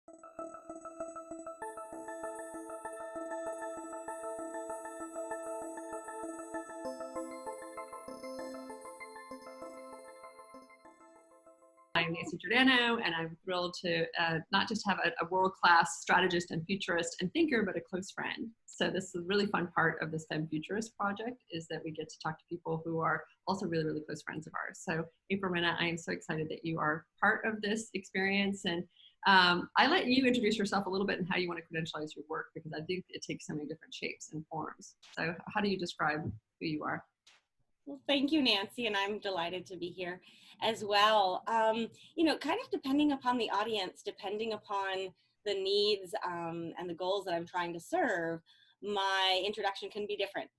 I'm Nancy Giordano, and I'm thrilled to not just have a world-class strategist and futurist and thinker, but a close friend. So this is a really fun part of this Femme Futurists project, is that we get to talk to people who are also really, really close friends of ours. So April Rinne, I am so excited that you are part of this experience. And I let you introduce yourself a little bit and how you want to credentialize your work, because I think it takes so many different shapes and forms. So how do you describe who you are? Well, thank you, Nancy, and I'm delighted to be here as well. Kind of depending upon the audience, depending upon the needs and the goals that I'm trying to serve, my introduction can be different.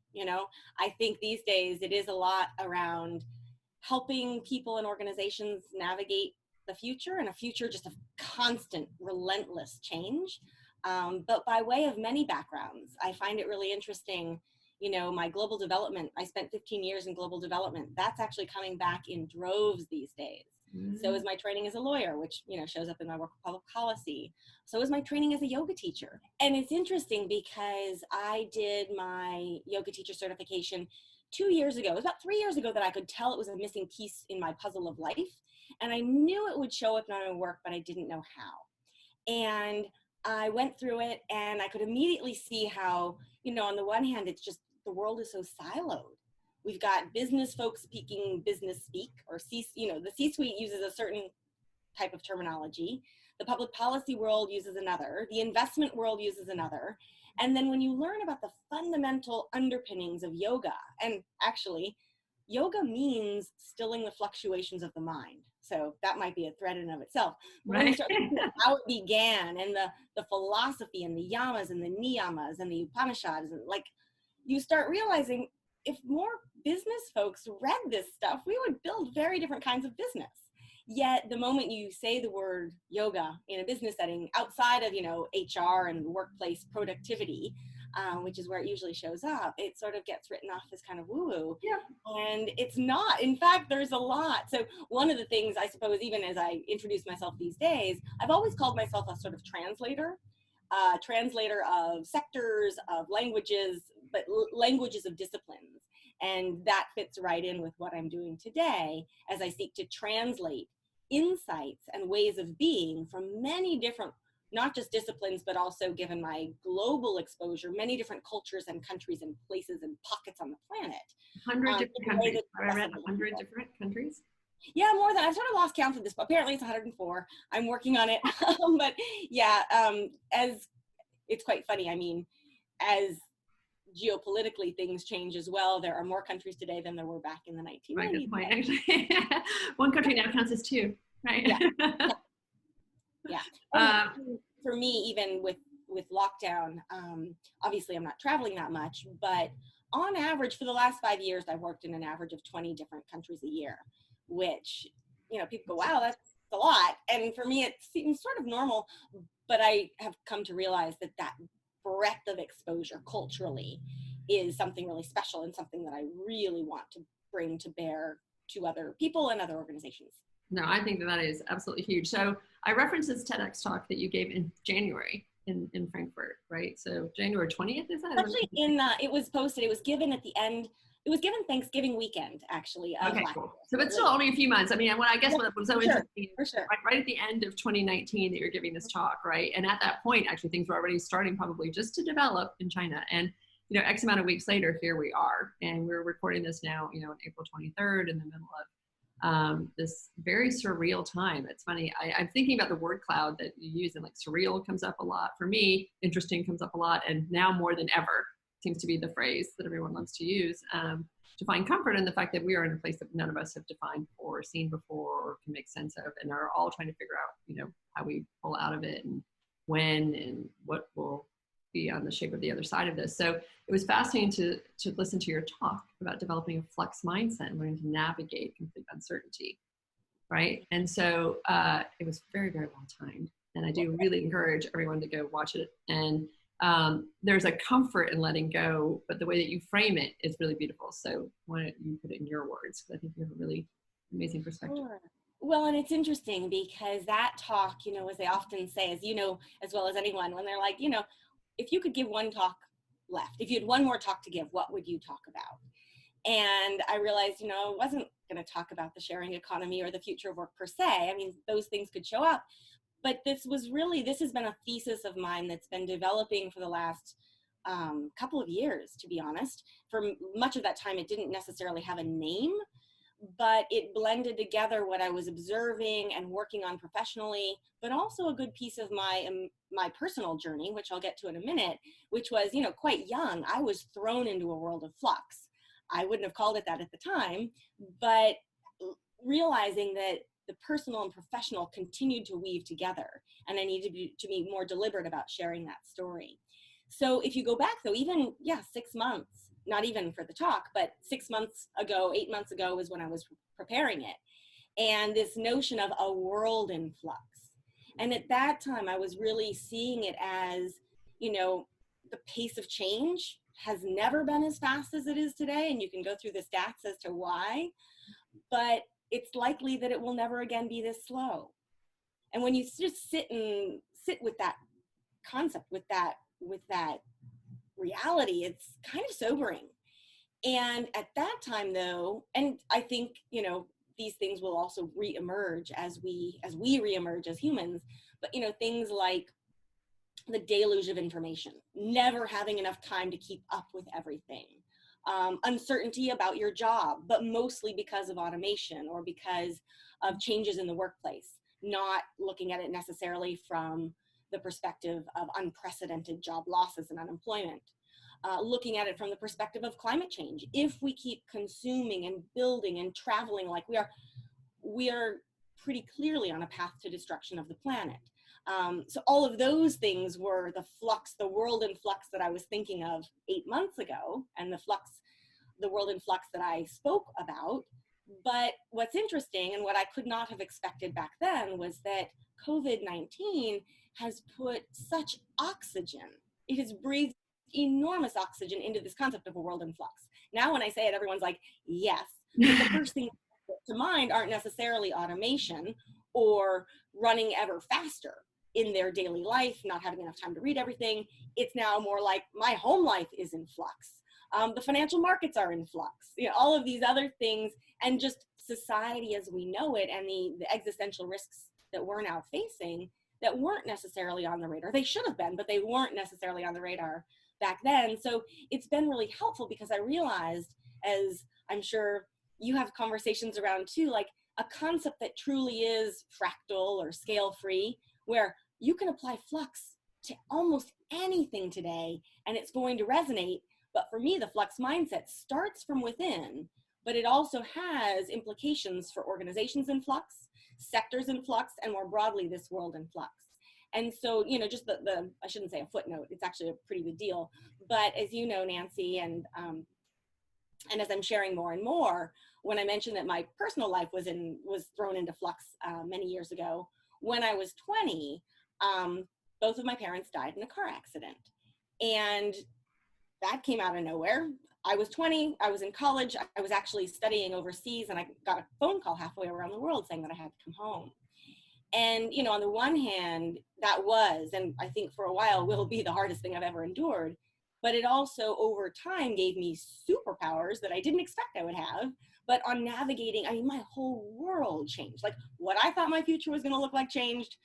I think these days it is a lot around helping people and organizations navigate the future, and a future just of constant, relentless change. But by way of many backgrounds, I find it really interesting. My global development, I spent 15 years in global development. That's actually coming back in droves these days. So is my training as a lawyer, which, shows up in my work with public policy. So is my training as a yoga teacher. And it's interesting because I did my yoga teacher certification 2 years ago. It was about 3 years ago that I could tell it was a missing piece in my puzzle of life. And I knew it would show up in my work, but I didn't know how. And I went through it and I could immediately see how, on the one hand, it's just the world is so siloed. We've got business folks speaking business speak, or the C-suite uses a certain type of terminology. The public policy world uses another. The investment world uses another. And then when you learn about the fundamental underpinnings of yoga, and actually, yoga means stilling the fluctuations of the mind. So that might be a thread in of itself. But when you start looking at how it began, and the philosophy and the yamas and the niyamas and the Upanishads, and you start realizing if more business folks read this stuff, we would build very different kinds of business. Yet the moment you say the word yoga in a business setting outside of, HR and workplace productivity, which is where it usually shows up, it sort of gets written off as kind of woo-woo. Yeah. And it's not. In fact, there's a lot. So one of the things, I suppose, even as I introduce myself these days, I've always called myself a sort of translator of sectors, of languages, but languages of disciplines. And that fits right in with what I'm doing today as I seek to translate insights and ways of being from many different, not just disciplines, but also, given my global exposure, many different cultures and countries and places and pockets on the planet. 100 different countries. I read 100 different countries. Yeah, more than, I've sort of lost count of this, but apparently it's 104. I'm working on it. But yeah, as it's quite funny. I mean, as geopolitically things change as well, there are more countries today than there were back in the 1990s. Right, good point, actually. One country now counts as two, right? Yeah. For me, even with lockdown, obviously I'm not traveling that much, but on average, for the last 5 years, I've worked in an average of 20 different countries a year, which, people go, wow, that's a lot. And for me, it seems sort of normal, but I have come to realize that breadth of exposure culturally is something really special, and something that I really want to bring to bear to other people and other organizations. No, I think that is absolutely huge. So I referenced this TEDx talk that you gave in January in Frankfurt, right? So January 20th, is that? Actually, it was posted, it was given at the end, it was given Thanksgiving weekend, actually. Okay, cool. So it's still only a few months. I mean, what was so interesting, right at the end of 2019 that you're giving this talk, right? And at that point, actually, things were already starting probably just to develop in China. And, X amount of weeks later, here we are. And we're recording this now, on April 23rd, in the middle of this very surreal time. It's funny. I'm thinking about the word cloud that you use, and surreal comes up a lot. For me, interesting comes up a lot. And now more than ever, seems to be the phrase that everyone loves to use, to find comfort in the fact that we are in a place that none of us have defined or seen before or can make sense of, and are all trying to figure out, how we pull out of it, and when, and what will be on the shape of the other side of this. So it was fascinating to listen to your talk about developing a flux mindset and learning to navigate complete uncertainty, right? And so it was very, very well timed. And I do really encourage everyone to go watch it. And there's a comfort in letting go, but the way that you frame it is really beautiful. So why don't you put it in your words? Because I think you have a really amazing perspective. Sure. Well, and it's interesting because that talk, you know, as they often say, as you know, as well as anyone, when they're like, you know, if you could give one talk left, if you had one more talk to give, what would you talk about? And I realized, you know, I wasn't going to talk about the sharing economy or the future of work per se. I mean, those things could show up. But this has been a thesis of mine that's been developing for the last couple of years, to be honest. For much of that time, it didn't necessarily have a name, but it blended together what I was observing and working on professionally, but also a good piece of my personal journey, which I'll get to in a minute, which was, you know, quite young. I was thrown into a world of flux. I wouldn't have called it that at the time, but realizing that the personal and professional continued to weave together, and I needed to be more deliberate about sharing that story. So if you go back though, even, 6 months, not even for the talk, but 6 months ago, 8 months ago was when I was preparing it. And this notion of a world in flux. And at that time, I was really seeing it as, you know, the pace of change has never been as fast as it is today. And you can go through the stats as to why, but it's likely that it will never again be this slow. And when you just sit with that concept, with that reality, it's kind of sobering. And at that time though, and I think, you know, these things will also reemerge as we reemerge as humans, but you know, things like the deluge of information, never having enough time to keep up with everything, uncertainty about your job, but mostly because of automation or because of changes in the workplace, not looking at it necessarily from the perspective of unprecedented job losses and unemployment. Looking at it from the perspective of climate change. If we keep consuming and building and traveling like we are pretty clearly on a path to destruction of the planet. So all of those things were the world in flux that I was thinking of 8 months ago, and the world in flux that I spoke about. But what's interesting, and what I could not have expected back then, was that COVID-19 has put such oxygen. It has breathed enormous oxygen into this concept of a world in flux. Now, when I say it, everyone's like, yes. But the first thing to mind aren't necessarily automation or running ever faster in their daily life, not having enough time to read everything. It's now more like my home life is in flux. The financial markets are in flux, you know, all of these other things, and just society as we know it, and the existential risks that we're now facing that weren't necessarily on the radar. They should have been, but they weren't necessarily on the radar back then. So it's been really helpful because I realized, as I'm sure you have conversations around too, like a concept that truly is fractal or scale free, where you can apply flux to almost anything today and it's going to resonate. But for me, the flux mindset starts from within, but it also has implications for organizations in flux, sectors in flux, and more broadly, this world in flux. And so, you know, just I shouldn't say a footnote, it's actually a pretty big deal. But as you know, Nancy, and as I'm sharing more and more, when I mentioned that my personal life was thrown into flux many years ago, when I was 20, both of my parents died in a car accident. And that came out of nowhere. I was 20, I was in college, I was actually studying overseas, and I got a phone call halfway around the world saying that I had to come home. And, you know, on the one hand, that was, and I think for a while will be, the hardest thing I've ever endured. But it also, over time, gave me superpowers that I didn't expect I would have. But on navigating, I mean, my whole world changed. Like, what I thought my future was going to look like changed.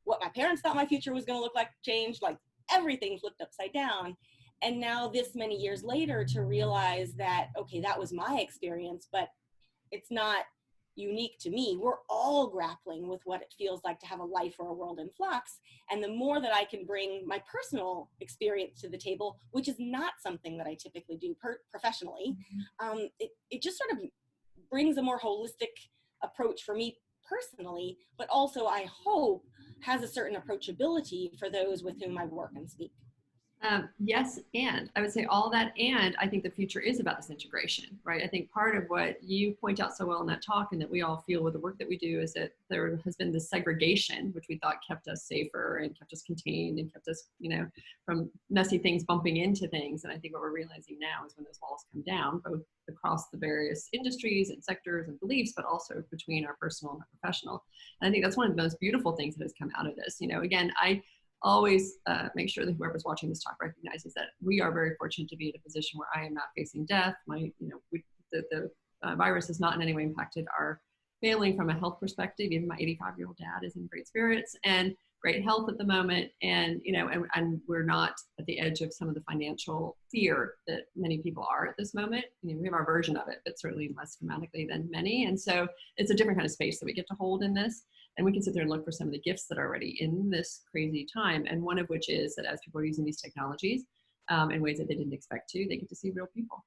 What my parents thought my future was going to look like changed. Like, everything flipped upside down. And now, this many years later, to realize that, okay, that was my experience, but it's not unique to me. We're all grappling with what it feels like to have a life or a world in flux. And the more that I can bring my personal experience to the table, which is not something that I typically do professionally, it just sort of brings a more holistic approach for me personally, but also I hope has a certain approachability for those with whom I work and speak. Yes, and I would say all that, and I think the future is about this integration, right? I think part of what you point out so well in that talk, and that we all feel with the work that we do, is that there has been this segregation, which we thought kept us safer and kept us contained and kept us, from messy things bumping into things. And I think what we're realizing now is when those walls come down, both across the various industries and sectors and beliefs, but also between our personal and our professional. And I think that's one of the most beautiful things that has come out of this. Again, I always make sure that whoever's watching this talk recognizes that we are very fortunate to be in a position where I am not facing death. The virus has not in any way impacted our family from a health perspective. Even my 85-year-old dad is in great spirits and great health at the moment. And, and we're not at the edge of some of the financial fear that many people are at this moment. We have our version of it, but certainly less dramatically than many. And so it's a different kind of space that we get to hold in this. And we can sit there and look for some of the gifts that are already in this crazy time. And one of which is that as people are using these technologies in ways that they didn't expect to, they get to see real people.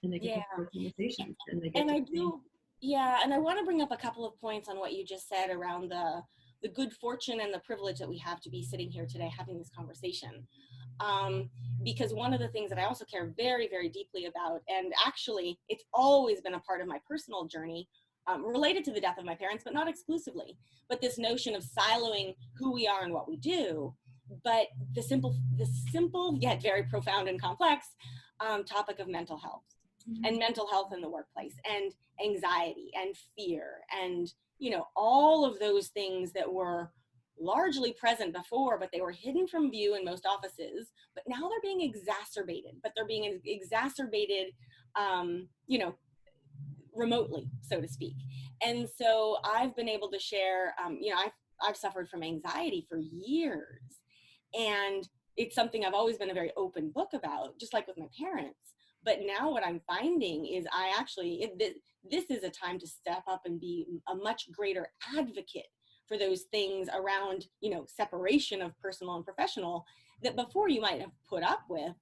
And they get to have conversations. And they get and I want to bring up a couple of points on what you just said around the good fortune and the privilege that we have to be sitting here today having this conversation. Because one of the things that I also care very, very deeply about, and actually it's always been a part of my personal journey, related to the death of my parents, but not exclusively, but this notion of siloing who we are and what we do, but the simple yet very profound and complex topic of mental health, and mental health in the workplace, and anxiety and fear, and all of those things that were largely present before, but they were hidden from view in most offices, but now they're being exacerbated, remotely, so to speak. And so I've been able to share, I've suffered from anxiety for years, and it's something I've always been a very open book about, just like with my parents. But now what I'm finding is this is a time to step up and be a much greater advocate for those things around, separation of personal and professional that before you might have put up with.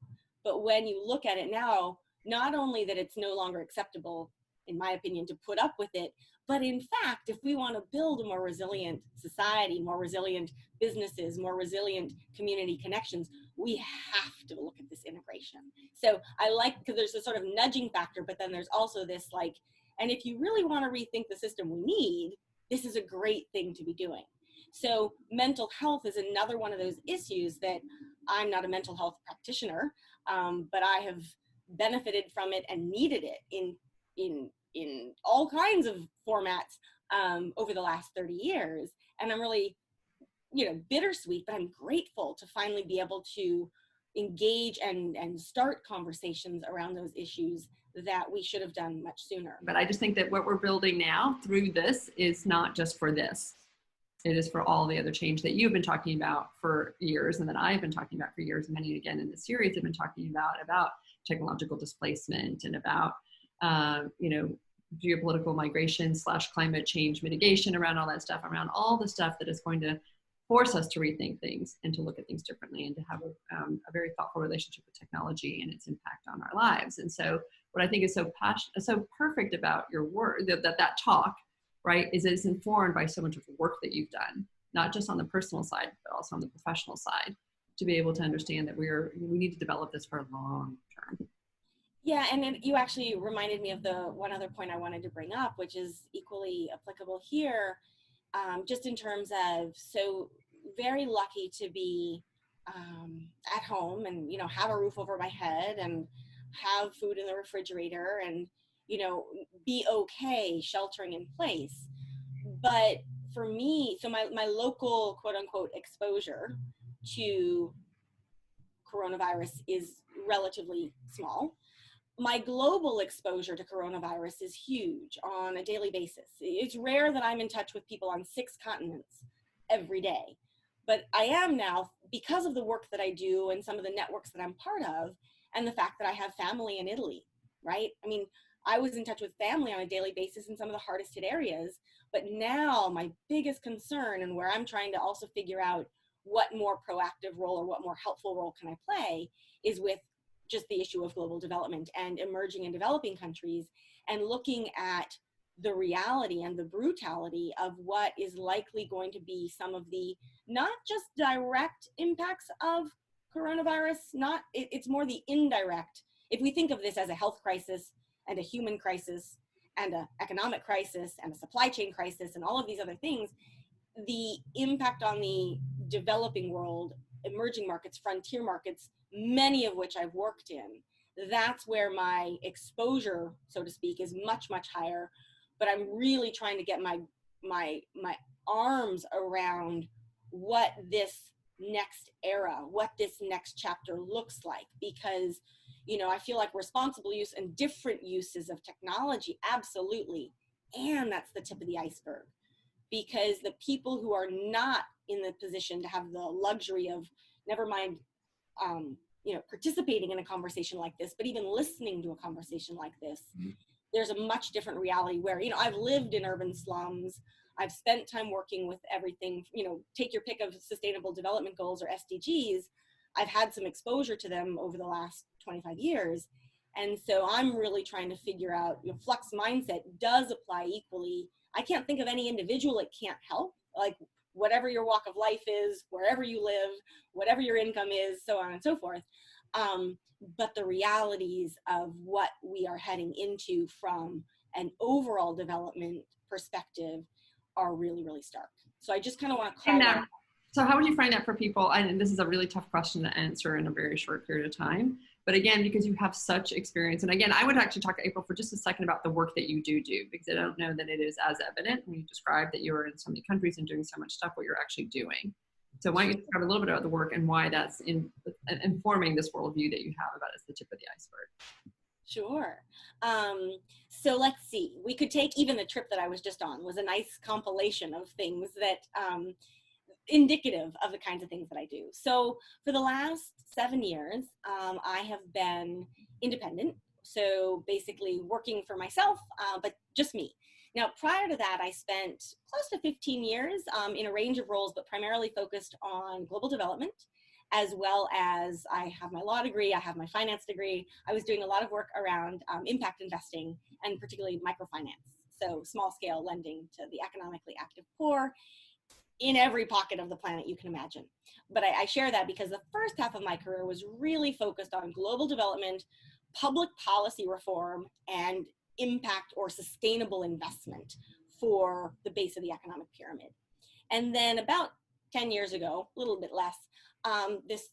But when you look at it now, not only that it's no longer acceptable, in my opinion, to put up with it, but in fact, if we want to build a more resilient society, more resilient businesses, more resilient community connections, we have to look at this integration. So I like, because there's a sort of nudging factor, but then there's also this and if you really want to rethink the system we need, this is a great thing to be doing. So mental health is another one of those issues that I'm not a mental health practitioner, but I have benefited from it and needed it in all kinds of formats over the last 30 years. And I'm really, bittersweet, but I'm grateful to finally be able to engage and start conversations around those issues that we should have done much sooner. But I just think that what we're building now through this is not just for this. It is for all the other change that you've been talking about for years, and that I've been talking about for years. Many, again, in the series have been talking about technological displacement and about, geopolitical migration / climate change mitigation, around all that stuff, around all the stuff that is going to force us to rethink things and to look at things differently, and to have a very thoughtful relationship with technology and its impact on our lives. And so what I think is so perfect about your work, that talk, right, is it's informed by so much of the work that you've done, not just on the personal side, but also on the professional side, to be able to understand that we need to develop this for a long term. Yeah, and then you actually reminded me of the one other point I wanted to bring up, which is equally applicable here, just in terms of, so very lucky to be at home and, have a roof over my head and have food in the refrigerator and, be okay sheltering in place. But for me, so my local quote unquote exposure to coronavirus is relatively small. My global exposure to coronavirus is huge on a daily basis. It's rare that I'm in touch with people on 6 continents every day. But I am now, because of the work that I do and some of the networks that I'm part of, and the fact that I have family in Italy, right? I mean, I was in touch with family on a daily basis in some of the hardest hit areas, but now my biggest concern, and where I'm trying to also figure out what more proactive role or what more helpful role can I play, is with just the issue of global development and emerging and developing countries, and looking at the reality and the brutality of what is likely going to be some of the not just direct impacts of coronavirus, it's more the indirect. If we think of this as a health crisis and a human crisis and an economic crisis and a supply chain crisis and all of these other things, the impact on the developing world, emerging markets, frontier markets, many of which I've worked in, that's where my exposure, so to speak, is much, much higher. But I'm really trying to get my arms around what this next era, what this next chapter looks like, because, you know, I feel like responsible use and different uses of technology, absolutely. And that's the tip of the iceberg, because the people who are not in the position to have the luxury of, never mind, you know, participating in a conversation like this, but even listening to a conversation like this, there's a much different reality where, you know, I've lived in urban slums. I've spent time working with everything, you know, take your pick of sustainable development goals or SDGs. I've had some exposure to them over the last 25 years. And so I'm really trying to figure out, you know, Flux mindset does apply equally. I can't think of any individual it can't help, like whatever your walk of life is, wherever you live, whatever your income is, so on and so forth. But the realities of what we are heading into from an overall development perspective are really, really stark. So I just kind of want to call out. So how would you frame that for people? And this is a really tough question to answer in a very short period of time. But again, because you have such experience, and again, I would actually talk to April for just a second about the work that you do, because I don't know that it is as evident when you describe that you are in so many countries and doing so much stuff, what you're actually doing. So why don't you describe a little bit about the work and why that's informing this worldview that you have about it's the tip of the iceberg. Sure. So let's see, we could take even the trip that I was just on was a nice compilation of things that indicative of the kinds of things that I do. So for the last 7 years, I have been independent. So basically working for myself, but just me. Now, prior to that, I spent close to 15 years in a range of roles, but primarily focused on global development, as well as I have my law degree, I have my finance degree. I was doing a lot of work around impact investing and particularly microfinance. So small scale lending to the economically active poor in every pocket of the planet you can imagine. But I share that because the first half of my career was really focused on global development, public policy reform, and impact or sustainable investment for the base of the economic pyramid. And then about 10 years ago, a little bit less, this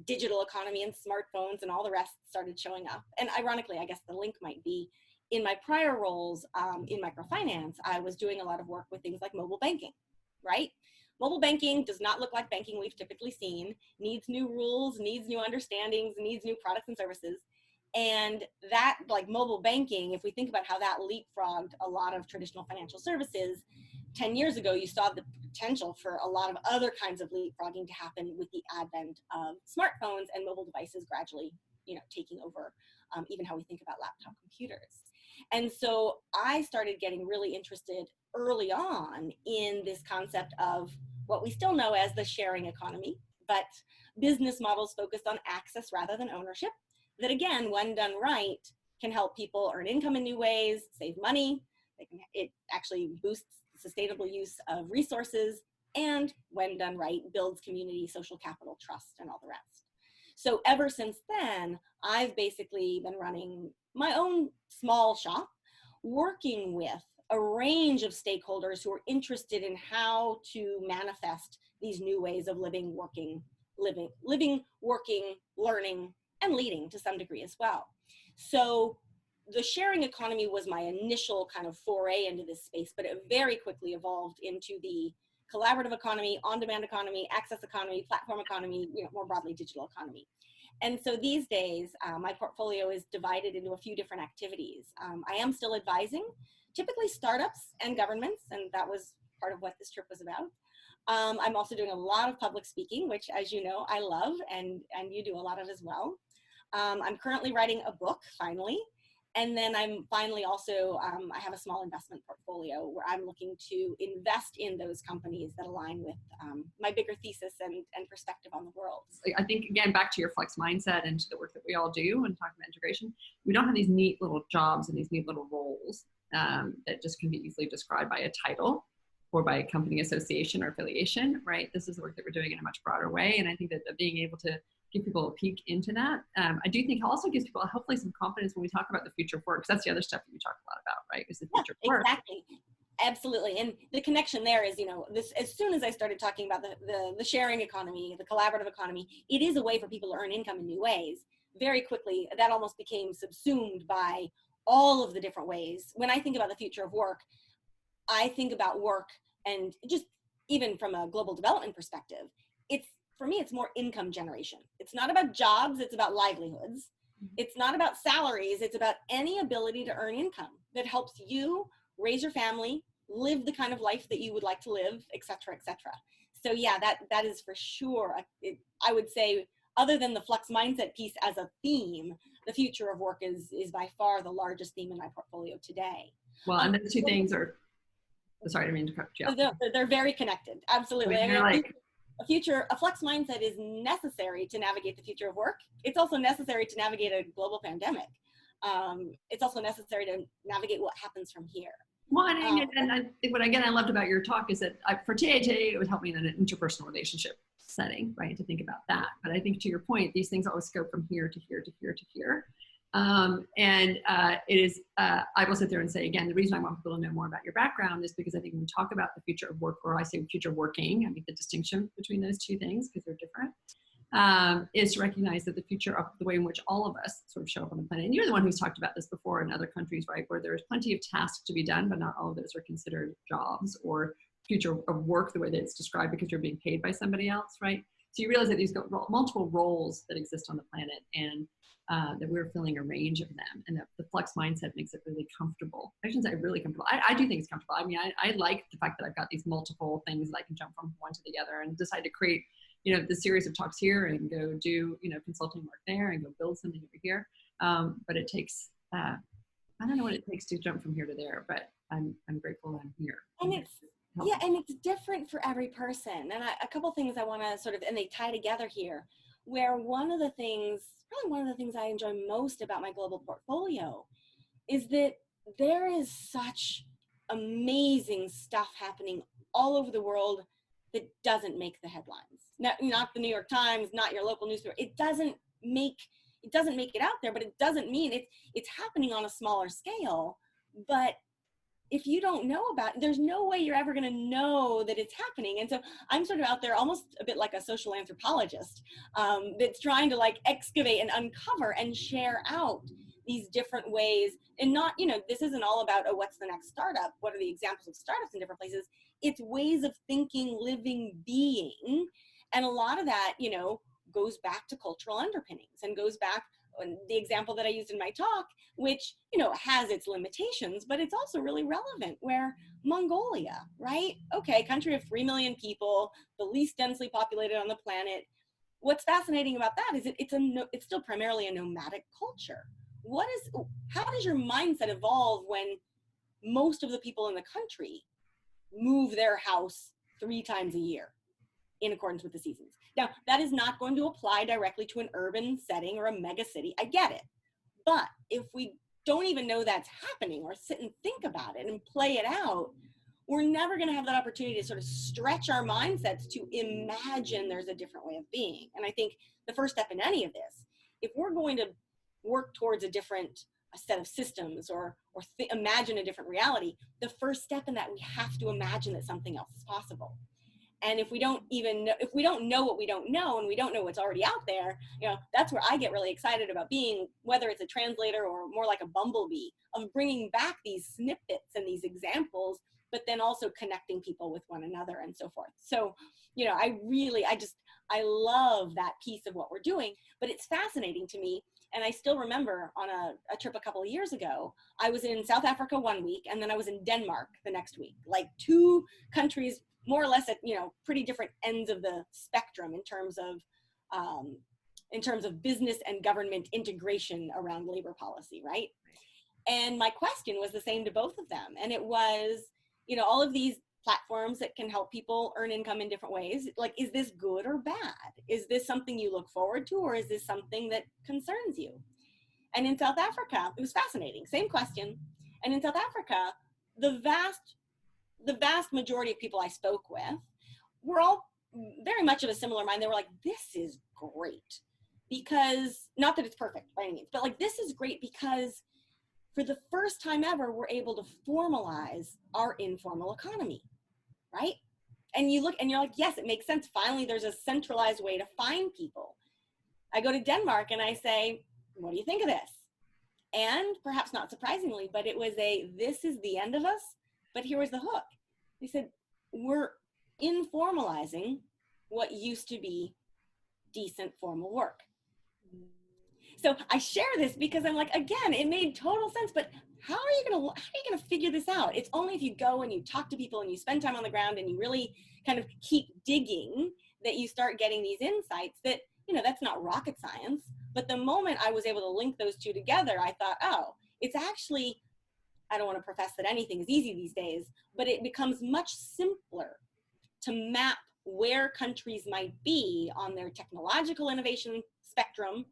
digital economy and smartphones and all the rest started showing up. And ironically, I guess the link might be in my prior roles in microfinance, I was doing a lot of work with things like mobile banking, right? Mobile banking does not look like banking we've typically seen, needs new rules, needs new understandings, needs new products and services. And that, like mobile banking, if we think about how that leapfrogged a lot of traditional financial services, 10 years ago, you saw the potential for a lot of other kinds of leapfrogging to happen with the advent of smartphones and mobile devices gradually, you know, taking over even how we think about laptop computers. And so I started getting really interested early on in this concept of what we still know as the sharing economy, but business models focused on access rather than ownership, that again, when done right, can help people earn income in new ways, save money. It actually boosts sustainable use of resources, and when done right, builds community, social capital, trust, and all the rest. So ever since then, I've basically been running my own small shop, working with a range of stakeholders who are interested in how to manifest these new ways of living, working, learning, and leading to some degree as well. So the sharing economy was my initial kind of foray into this space, but it very quickly evolved into the collaborative economy, on-demand economy, access economy, platform economy, you know, more broadly digital economy. And so these days, my portfolio is divided into a few different activities. I am still advising, typically startups and governments, and that was part of what this trip was about. I'm also doing a lot of public speaking, which, as you know, I love, and you do a lot of as well. I'm currently writing a book, finally. And then I'm finally also, I have a small investment portfolio where I'm looking to invest in those companies that align with my bigger thesis and perspective on the world. I think, again, back to your Flux mindset and to the work that we all do and talking about integration, we don't have these neat little jobs and these neat little roles that just can be easily described by a title. or by company association or affiliation, right? This is the work that we're doing in a much broader way. And I think that being able to give people a peek into that, I do think also gives people hopefully some confidence when we talk about the future of work, because that's the other stuff that we talk a lot about, right? Is the future of work. Exactly. Absolutely. And the connection there is, this, as soon as I started talking about the sharing economy, the collaborative economy, it is a way for people to earn income in new ways. Very quickly, that almost became subsumed by all of the different ways. When I think about the future of work, I think about work, and just even from a global development perspective, for me, it's more income generation. It's not about jobs, it's about livelihoods. It's not about salaries, it's about any ability to earn income that helps you raise your family, live the kind of life that you would like to live, et cetera, et cetera. So yeah, that is for sure. I would say, other than the Flux mindset piece as a theme, the future of work is by far the largest theme in my portfolio today. Well, and those two things are, sorry, I didn't mean to cut you off. They're very connected, absolutely. A Flux mindset is necessary to navigate the future of work. It's also necessary to navigate a global pandemic. It's also necessary to navigate what happens from here. Well, and I think what, again, I loved about your talk is that for today, it would help me in an interpersonal relationship setting, right, to think about that. But I think to your point, these things always go from here to here to here to here. It is, I will sit there and say, again, the reason I want people to know more about your background is because I think when we talk about the future of work, or I say future working, I make the distinction between those two things because they're different, is to recognize that the future of the way in which all of us sort of show up on the planet, and you're the one who's talked about this before in other countries, right, where there's plenty of tasks to be done, but not all of those are considered jobs or future of work the way that it's described because you're being paid by somebody else, right? So you realize that these multiple roles that exist on the planet, and that we're filling a range of them, and that the Flux mindset makes it really comfortable. I shouldn't say really comfortable. I do think it's comfortable. I mean, I like the fact that I've got these multiple things that I can jump from one to the other, and decide to create, the series of talks here and go do, consulting work there and go build something over here. But it takes, I don't know what it takes to jump from here to there, but I'm grateful that I'm here. And it's different for every person. And a couple things I want to and they tie together here, where one of the things I enjoy most about my global portfolio is that there is such amazing stuff happening all over the world that doesn't make the headlines. Not the New York Times, not your local newspaper. It doesn't make it out there, but it doesn't mean it's happening on a smaller scale. But if you don't know about it, there's no way you're ever going to know that it's happening. And so I'm sort of out there almost a bit like a social anthropologist that's trying to excavate and uncover and share out these different ways. And not, this isn't all about, oh, what's the next startup? What are the examples of startups in different places? It's ways of thinking, living, being. And a lot of that, goes back to cultural underpinnings and goes back, the example that I used in my talk, which, has its limitations, but it's also really relevant, where Mongolia, right? Okay, country of 3 million people, the least densely populated on the planet. What's fascinating about that is it's still primarily a nomadic culture. How does your mindset evolve when most of the people in the country move their house 3 times a year in accordance with the seasons? Now, that is not going to apply directly to an urban setting or a mega city. I get it. But if we don't even know that's happening, or sit and think about it and play it out, we're never going to have that opportunity to sort of stretch our mindsets to imagine there's a different way of being. And I think the first step in any of this, if we're going to work towards a set of systems or imagine a different reality, the first step in that, we have to imagine that something else is possible. And if we don't know what we don't know, and we don't know what's already out there, that's where I get really excited about being, whether it's a translator or more like a bumblebee, of bringing back these snippets and these examples, but then also connecting people with one another and so forth. So, I love that piece of what we're doing, but it's fascinating to me. And I still remember on a trip a couple of years ago, I was in South Africa one week, and then I was in Denmark the next week, like 2 countries more or less at pretty different ends of the spectrum in terms of business and government integration around labor policy, right? And my question was the same to both of them, and it was, all of these platforms that can help people earn income in different ways, is this good or bad? Is this something you look forward to, or is this something that concerns you? And in South Africa, it was fascinating, same question. And in South Africa, the vast the vast majority of people I spoke with were all very much of a similar mind. They were like, this is great, because, not that it's perfect by any means, but like, this is great because for the first time ever, we're able to formalize our informal economy, right? And you look and you're like, yes, it makes sense. Finally, there's a centralized way to find people. I go to Denmark and I say, what do you think of this? And perhaps not surprisingly, but it was this is the end of us, but here was the hook. They said, we're informalizing what used to be decent formal work. So I share this because I'm like, again, it made total sense, but how are you gonna figure this out? It's only if you go and you talk to people and you spend time on the ground and you really kind of keep digging that you start getting these insights that, that's not rocket science. But the moment I was able to link those two together, I thought, oh, it's actually, I don't want to profess that anything is easy these days, but it becomes much simpler to map where countries might be on their technological innovation spectrum,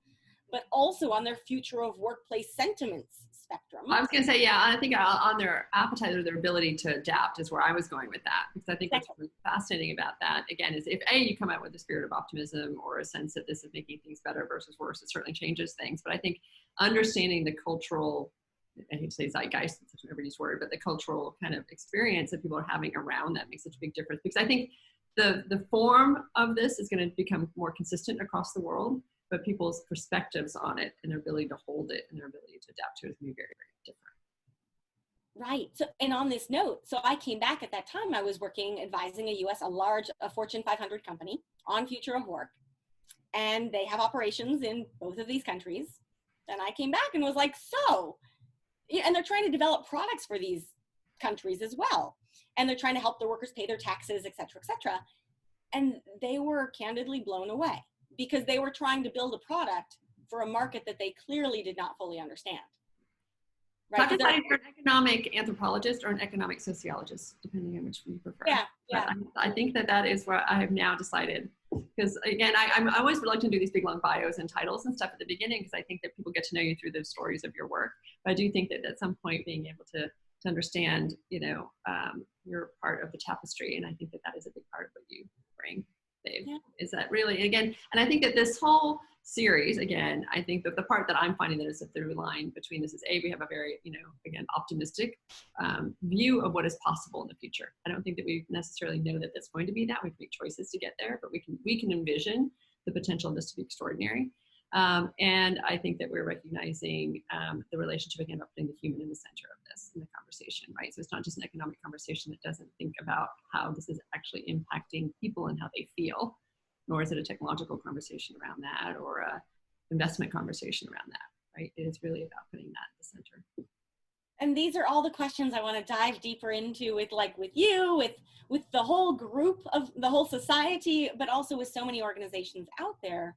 but also on their future of workplace sentiments spectrum. I was going to say, yeah, I think on their appetite or their ability to adapt is where I was going with that. Because I think what's really fascinating about that, again, is if you come out with a spirit of optimism or a sense that this is making things better versus worse, it certainly changes things. But I think understanding the cultural, I hate to say zeitgeist, it's such an overused word, but the cultural kind of experience that people are having around that makes such a big difference. Because I think the form of this is going to become more consistent across the world, but people's perspectives on it and their ability to hold it and their ability to adapt to it is going to be very, very different. Right. So, and on this note, so I came back at that time, I was working, advising a Fortune 500 company on future of work. And they have operations in both of these countries. And I came back and was like, and they're trying to develop products for these countries as well. And they're trying to help their workers pay their taxes, et cetera, et cetera. And they were candidly blown away, because they were trying to build a product for a market that they clearly did not fully understand. Right? You're an economic anthropologist or an economic sociologist, depending on which one you prefer. Yeah. I think that is what I have now decided. Because again, I'm always reluctant to do these big long bios and titles and stuff at the beginning, because I think that people get to know you through the stories of your work. But I do think that at some point being able to understand, you're part of the tapestry, and I think that is a big part of what you bring. Yeah. Is that really, again, and I think that this whole series, again, I think that the part that I'm finding that is a through line between this is we have a very, again, optimistic view of what is possible in the future. I don't think that we necessarily know that that's going to be that. We can make choices to get there, but we can envision the potential of this to be extraordinary. And I think that we're recognizing the relationship, again, about putting the human in the center of this in the conversation, right? So it's not just an economic conversation that doesn't think about how this is actually impacting people and how they feel, nor is it a technological conversation around that or a investment conversation around that, right? It is really about putting that in the center. And these are all the questions I want to dive deeper into with you, with the whole group of the whole society, but also with so many organizations out there.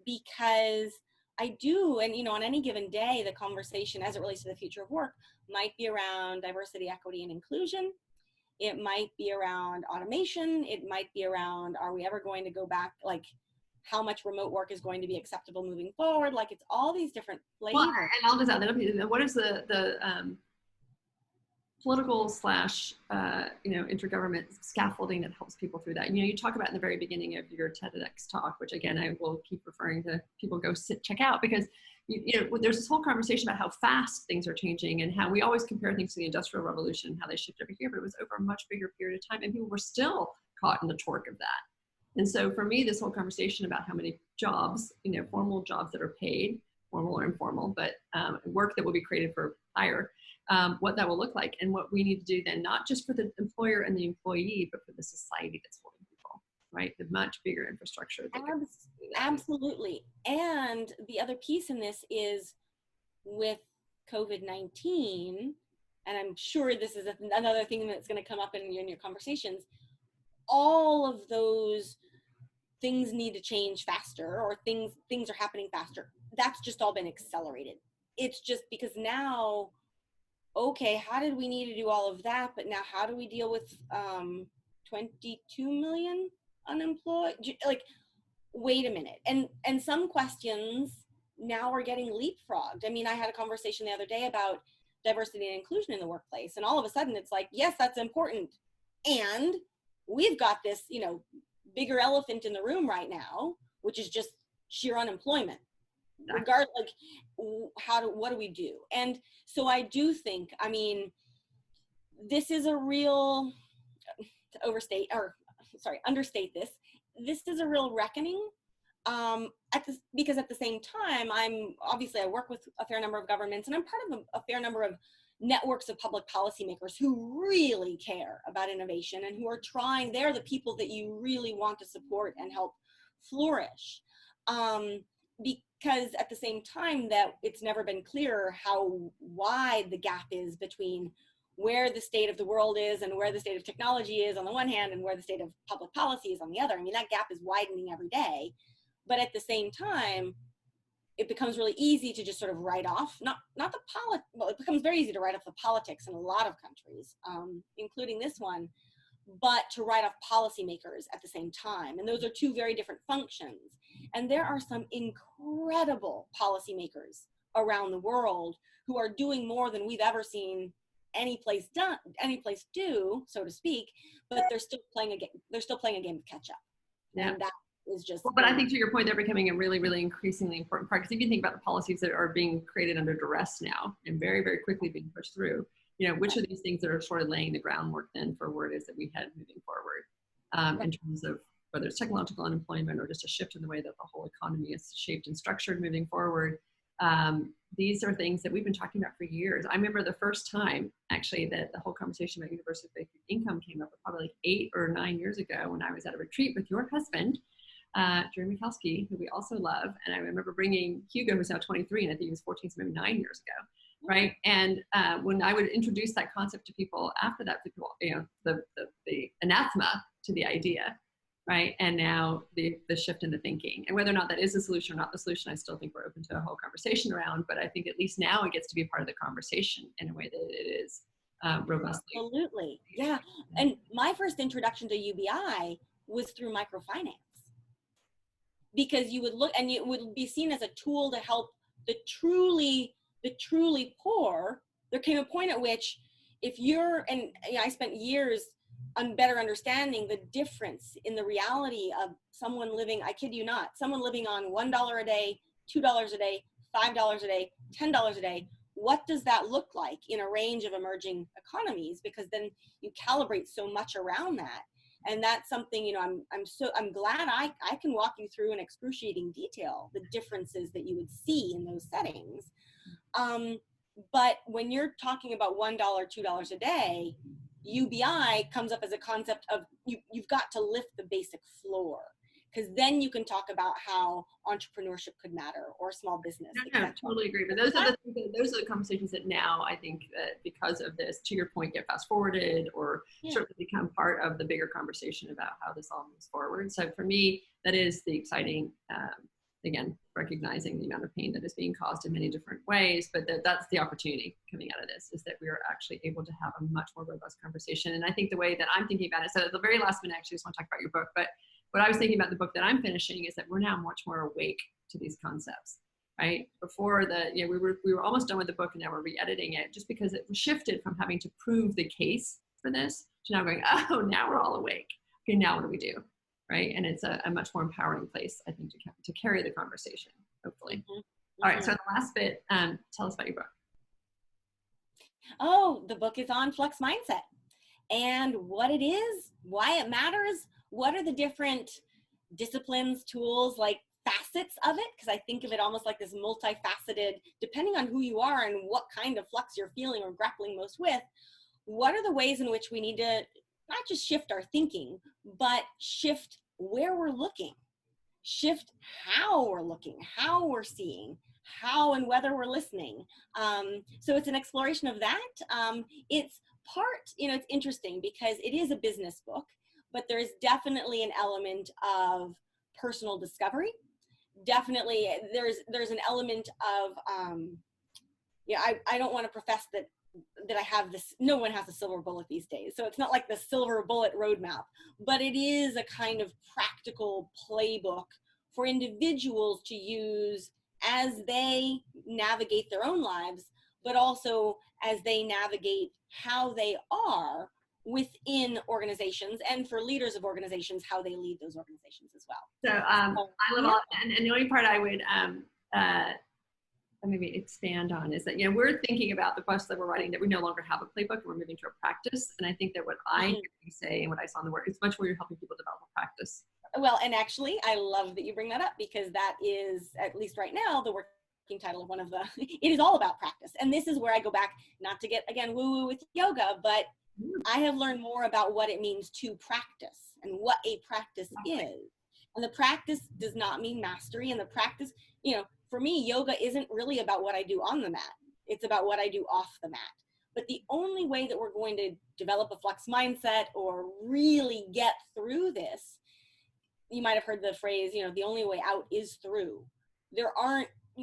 Because I do, and on any given day, the conversation as it relates to the future of work might be around diversity, equity, and inclusion. It might be around automation. It might be around, are we ever going to go back, like how much remote work is going to be acceptable moving forward? Like, it's all these different flavors. Well, and I'll just add that up. What is the political / intergovernment scaffolding that helps people through that? You talk about in the very beginning of your TEDx talk, which again, I will keep referring to people go check out, because there's this whole conversation about how fast things are changing and how we always compare things to the Industrial Revolution, how they shift over here, but it was over a much bigger period of time and people were still caught in the torque of that. And so for me, this whole conversation about how many jobs, formal jobs that are paid, formal or informal, but work that will be created for hire, what that will look like, and what we need to do then, not just for the employer and the employee, but for the society that's holding people, right? The much bigger infrastructure. Absolutely. And the other piece in this is with COVID-19, and I'm sure this is another thing that's going to come up in your conversations, all of those things need to change faster, or things are happening faster. That's just all been accelerated. It's just because now, okay, how did we need to do all of that? But now how do we deal with 22 million unemployed? Like, wait a minute. And some questions now are getting leapfrogged. I mean, I had a conversation the other day about diversity and inclusion in the workplace, and all of a sudden it's like, yes, that's important. And we've got this, bigger elephant in the room right now, which is just sheer unemployment. Regardless, like, what do we do? And so I do think, this is a real, understate this. This is a real reckoning. Because at the same time, I work with a fair number of governments, and I'm part of a fair number of networks of public policymakers who really care about innovation and who are trying. They're the people that you really want to support and help flourish. Because at the same time, that it's never been clear how wide the gap is between where the state of the world is and where the state of technology is on the one hand and where the state of public policy is on the other. That gap is widening every day. But at the same time, it becomes really easy to just sort of write off, it becomes very easy to write off the politics in a lot of countries, including this one, but to write off policymakers at the same time. And those are two very different functions. And there are some incredible policymakers around the world who are doing more than we've ever seen any place do, so to speak, but they're still playing a game of catch up. Yeah. And that is just, but I think to your point, they're becoming a really, really increasingly important part. Because if you think about the policies that are being created under duress now and very, very quickly being pushed through, which are these things that are sort of laying the groundwork then for where it is that we head moving forward, in terms of whether it's technological unemployment or just a shift in the way that the whole economy is shaped and structured moving forward. These are things that we've been talking about for years. I remember the first time actually that the whole conversation about universal basic income came up probably like 8 or 9 years ago when I was at a retreat with your husband, Jerry Mikowski, who we also love. And I remember bringing Hugo, who's now 23, and I think he was 14, so maybe 9 years ago, right? And when I would introduce that concept to people after that, people, the anathema to the idea, right? And now the shift in the thinking. And whether or not that is the solution or not the solution, I still think we're open to a whole conversation around, but I think at least now it gets to be part of the conversation in a way that it is robustly. Absolutely, yeah. And my first introduction to UBI was through microfinance. Because you would look, and it would be seen as a tool to help the truly poor. There came a point at which I spent years on better understanding the difference in the reality of someone living, I kid you not, someone living on $1 a day, $2 a day, $5 a day, $10 a day. What does that look like in a range of emerging economies? Because then you calibrate so much around that. And that's something, I'm glad I can walk you through in excruciating detail the differences that you would see in those settings. But when you're talking about $1, $2 a day, UBI comes up as a concept of you've got to lift the basic floor, because then you can talk about how entrepreneurship could matter or small business. No, I totally agree. But those are the conversations that now I think that because of this, to your point, get fast forwarded or certainly become part of the bigger conversation about how this all moves forward. So for me, that is the exciting, again, recognizing the amount of pain that is being caused in many different ways, but that's the opportunity coming out of this, is that we are actually able to have a much more robust conversation. And I think the way that I'm thinking about it, so at the very last minute, I actually just want to talk about your book, but what I was thinking about the book that I'm finishing is that we're now much more awake to these concepts, right? Before we were almost done with the book, and now we're re-editing it just because it shifted from having to prove the case for this to now going, oh, now we're all awake. Okay, now what do we do? Right? And it's a much more empowering place, I think, to carry the conversation, hopefully. Mm-hmm. All right, so the last bit, tell us about your book. Oh, the book is on Flux mindset and what it is, why it matters, what are the different disciplines, tools, like facets of it, because I think of it almost like this multifaceted, depending on who you are and what kind of flux you're feeling or grappling most with, what are the ways in which we need to not just shift our thinking, but shift where we're looking, shift how we're looking, how we're seeing, how and whether we're listening. So it's an exploration of that. It's part, it's interesting because it is a business book, but there's definitely an element of personal discovery. Definitely, there's an element of, I don't want to profess that I have this, no one has a silver bullet these days. So it's not like the silver bullet roadmap, but it is a kind of practical playbook for individuals to use as they navigate their own lives, but also as they navigate how they are within organizations, and for leaders of organizations, how they lead those organizations as well. So I love all, and the only part I would maybe expand on is that, you know, we're thinking about the books that we're writing that we no longer have a playbook and we're moving to a practice. And I think that what I hear you say and what I saw in the work, it's much more you're helping people develop a practice. Well, and actually, I love that you bring that up, because that is, at least right now, the working title of one of the, it is all about practice. And this is where I go back, not to get, again, woo-woo with yoga, but I have learned more about what it means to practice and what a practice is. And the practice does not mean mastery. And the practice, you know, for me, yoga isn't really about what I do on the mat. It's about what I do off the mat. But the only way that we're going to develop a flux mindset or really get through this, you might have heard the phrase, you know, the only way out is through.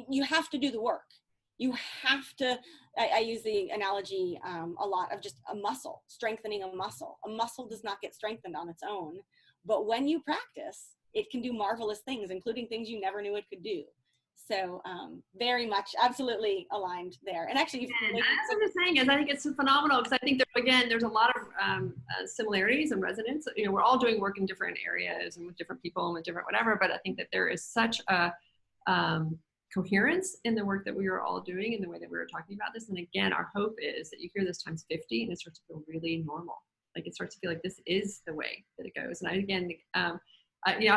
You have to do the work. You have to, I use the analogy a lot of just a muscle, strengthening a muscle. A muscle does not get strengthened on its own, but when you practice, it can do marvelous things, including things you never knew it could do. So very much, absolutely aligned there. And actually, that's what I'm saying is I think it's phenomenal, because I think that, again, there's a lot of similarities and resonance. You know, we're all doing work in different areas and with different people and with different whatever, but I think that there is such a coherence in the work that we are all doing and the way that we were talking about this. And again, our hope is that you hear this times 50 and it starts to feel really normal. Like it starts to feel like this is the way that it goes. And I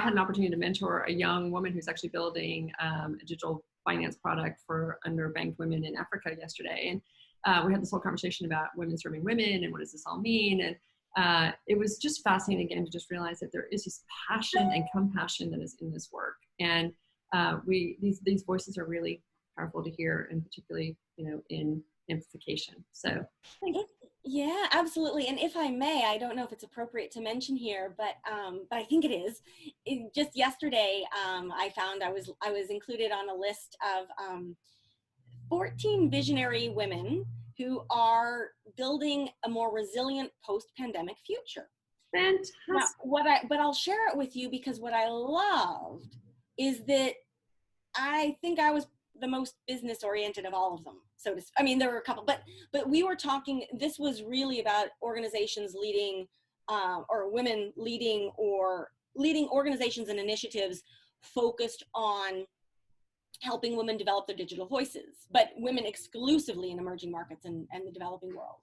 had an opportunity to mentor a young woman who's actually building a digital finance product for underbanked women in Africa yesterday. And we had this whole conversation about women serving women and what does this all mean? And it was just fascinating, again, to just realize that there is this passion and compassion that is in this work. And these voices are really powerful to hear, and particularly, you know, in amplification. So yeah, absolutely. And if I may, I don't know if it's appropriate to mention here, but I think it is. Just yesterday, I found I was included on a list of 14 visionary women who are building a more resilient post-pandemic future. Fantastic. Now, but I'll share it with you, because what I loved is that I think I was the most business oriented of all of them. So to, I mean, there were a couple, but we were talking, this was really about organizations leading, or women leading, or leading organizations and initiatives focused on helping women develop their digital voices, but women exclusively in emerging markets and the developing world.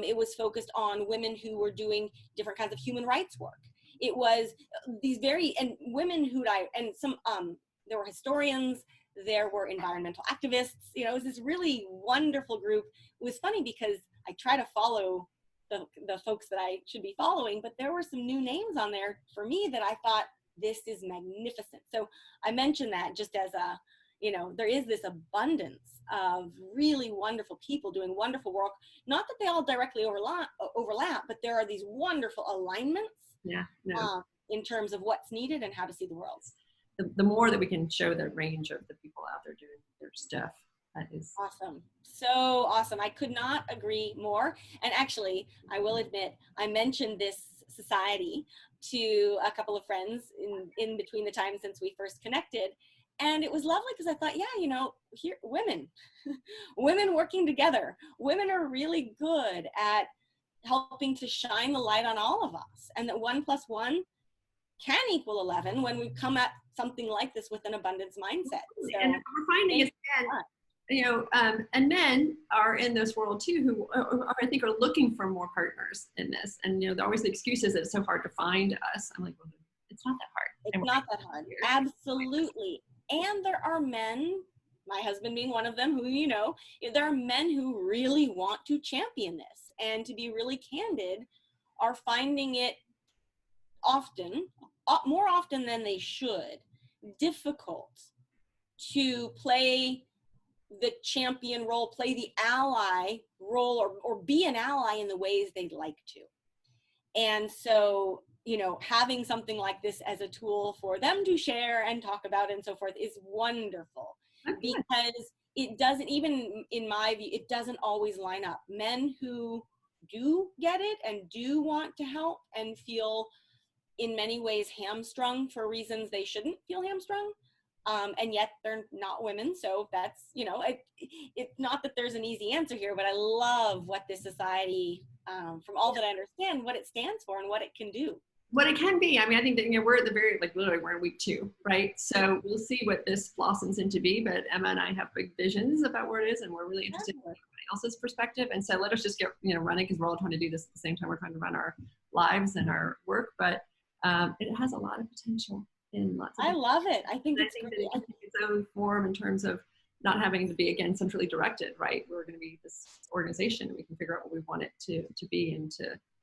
It was focused on women who were doing different kinds of human rights work. It was these and women there were historians, there were environmental activists, you know, it was this really wonderful group. It was funny because I try to follow the folks that I should be following, but there were some new names on there for me that I thought, this is magnificent. So I mentioned that just as a, you know, there is this abundance of really wonderful people doing wonderful work. Not that they all directly overlap, but there are these wonderful alignments in terms of what's needed and how to see the world. The more that we can show the range of the people out there doing their stuff, that is awesome. So awesome. I could not agree more. And actually, I will admit, I mentioned this society to a couple of friends in between the time since we first connected. And it was lovely because I thought, yeah, you know, here, women working together. Women are really good at helping to shine the light on all of us. And that 1 + 1 can equal 11 when we come at something like this with an abundance mindset. So, and what we're finding is, you know, and men are in this world too, who I think are looking for more partners in this. And, you know, there are always the excuses that it's so hard to find us. I'm like, well, it's not that hard. It's not that hard. Absolutely. And there are men, my husband being one of them, who, you know, there are men who really want to champion this, and to be really candid, are finding it often, more often than they should, difficult to play the champion role, play the ally role, or be an ally in the ways they'd like to. And so, you know, having something like this as a tool for them to share and talk about and so forth is wonderful. Okay. Because it doesn't, even in my view, it doesn't always line up. Men who do get it and do want to help and feel in many ways hamstrung for reasons they shouldn't feel hamstrung And yet they're not women. So that's, it's not that there's an easy answer here, but I love what this society, from all that I understand, what it stands for and what it can do. What it can be. I mean, I think that, we're at the very, literally we're in week 2, right? So we'll see what this blossoms into be, but Emma and I have big visions about where it is, and we're really interested in everybody else's perspective. And so let us just get, running, because we're all trying to do this at the same time. We're trying to run our lives and our work, but it has a lot of potential in lots of. I love it. I think it's great. That it can take its own form in terms of not having to be, again, centrally directed, right? We're going to be this organization, and we can figure out what we want it to be, and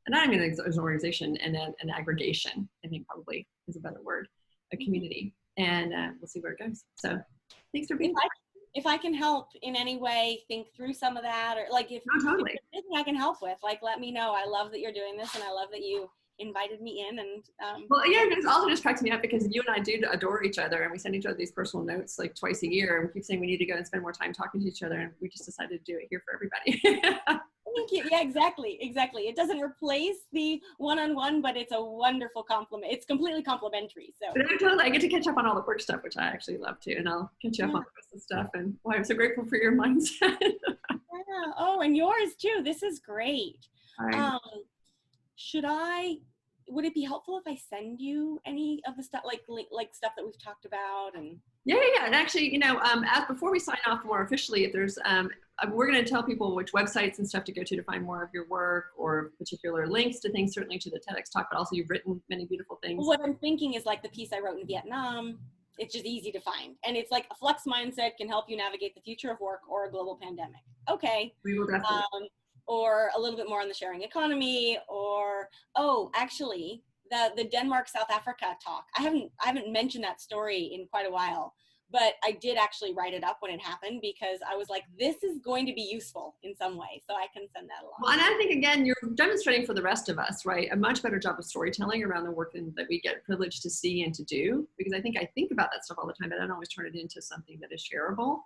not even as an organization, and an aggregation, I think probably is a better word, a community. And we'll see where it goes. So thanks for being here. If I can help in any way, think through some of that, or if totally. If there's anything I can help with, let me know. I love that you're doing this, and I love that you invited me in. And well, yeah, it also just cracks me up because you and I do adore each other, and we send each other these personal notes twice a year, and we keep saying we need to go and spend more time talking to each other, and we just decided to do it here for everybody. Thank you. Yeah, exactly. It doesn't replace the one-on-one, but it's a wonderful compliment. It's completely complimentary. So totally, I get to catch up on all the work stuff, which I actually love too, and I'll catch you up on the rest of the stuff. And I'm so grateful for your mindset. Yeah. Oh, and yours too. This is great. Right. Would it be helpful if I send you any of the stuff, like stuff that we've talked about? And yeah. And actually, before we sign off more officially, if there's, we're going to tell people which websites and stuff to go to find more of your work, or particular links to things, certainly to the TEDx talk, but also you've written many beautiful things. What I'm thinking is the piece I wrote in Vietnam. It's just easy to find. And it's a flux mindset can help you navigate the future of work or a global pandemic. Okay. We will definitely. Or a little bit more on the sharing economy, or, actually the Denmark, South Africa talk. I haven't mentioned that story in quite a while, but I did actually write it up when it happened, because I was like, this is going to be useful in some way. So I can send that along. Well, and I think, again, you're demonstrating for the rest of us, right, a much better job of storytelling around the work that we get privileged to see and to do, because I think about that stuff all the time, but I don't always turn it into something that is shareable.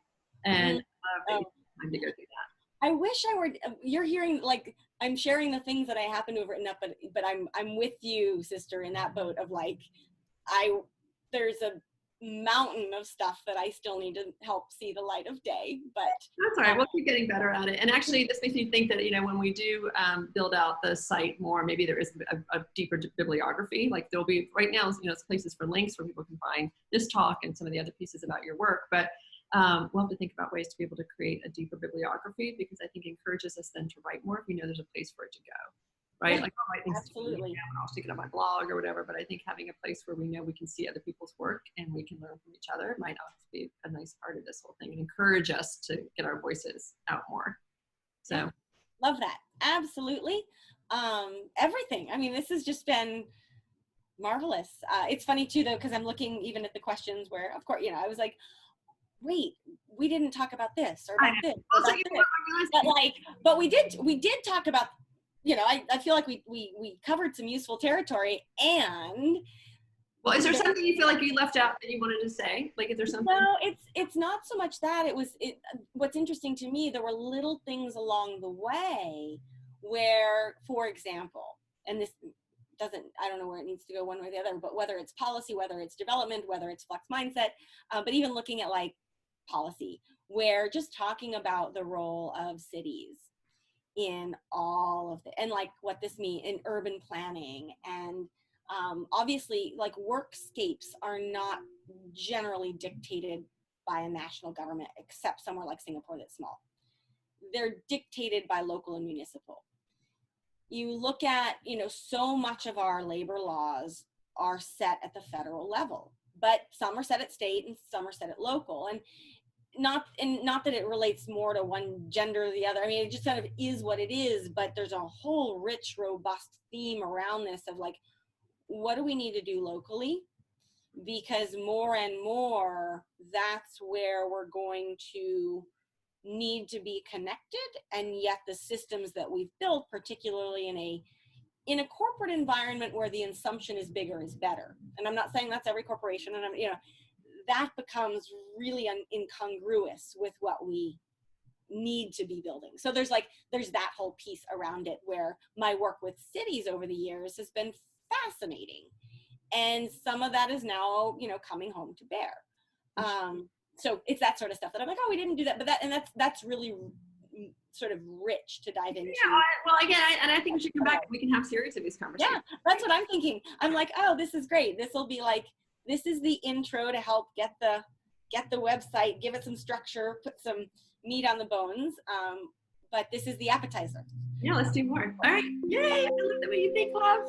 And time to go through that. I wish I were, you're hearing, I'm sharing the things that I happen to have written up, but I'm with you, sister, in that boat of there's a mountain of stuff that I still need to help see the light of day, but. That's all right, we'll keep getting better at it. And actually, this makes me think that, when we do build out the site more, maybe there is a deeper bibliography. There'll be, right now, places for links where people can find this talk and some of the other pieces about your work, but we'll have to think about ways to be able to create a deeper bibliography, because I think it encourages us then to write more if we know there's a place for it to go, right? Yeah, I'll write things absolutely. I'll stick it on my blog or whatever, but I think having a place where we know we can see other people's work and we can learn from each other might also be a nice part of this whole thing, and encourage us to get our voices out more. So yeah, love that. Absolutely. Everything. I mean, this has just been marvelous. It's funny too, though, because I'm looking even at the questions where, of course, I was like, wait, we didn't talk about this or about this. Or about this. But we did talk about, I feel like we covered some useful territory. And well, is there something you feel like you left out that you wanted to say? Is there something? No, it's not so much that. What's interesting to me, there were little things along the way where, for example, and this I don't know where it needs to go one way or the other, but whether it's policy, whether it's development, whether it's flux mindset, but even looking at policy, where just talking about the role of cities in all of and what this means in urban planning, and obviously workscapes are not generally dictated by a national government, except somewhere like Singapore that's small. They're dictated by local and municipal. You look at, so much of our labor laws are set at the federal level, but some are set at state and some are set at local. And not that it relates more to one gender or the other. I mean, it just kind of is what it is, but there's a whole rich, robust theme around this of what do we need to do locally? Because more and more, that's where we're going to need to be connected, and yet the systems that we've built, particularly in a corporate environment where the assumption is bigger is better. And I'm not saying that's every corporation, and that becomes really incongruous with what we need to be building. So there's that whole piece around it, where my work with cities over the years has been fascinating, and some of that is now coming home to bear. So it's that sort of stuff that I'm like, oh, we didn't do that, but that's really sort of rich to dive into. Yeah, well, again, I think we should come back and we can have series of these conversations. Yeah, that's what I'm thinking. I'm like, oh, this is great. This will be like, this is the intro to help get the website, give it some structure, put some meat on the bones. But this is the appetizer. Yeah, let's do more. All right. Yay. I love the way you think, love.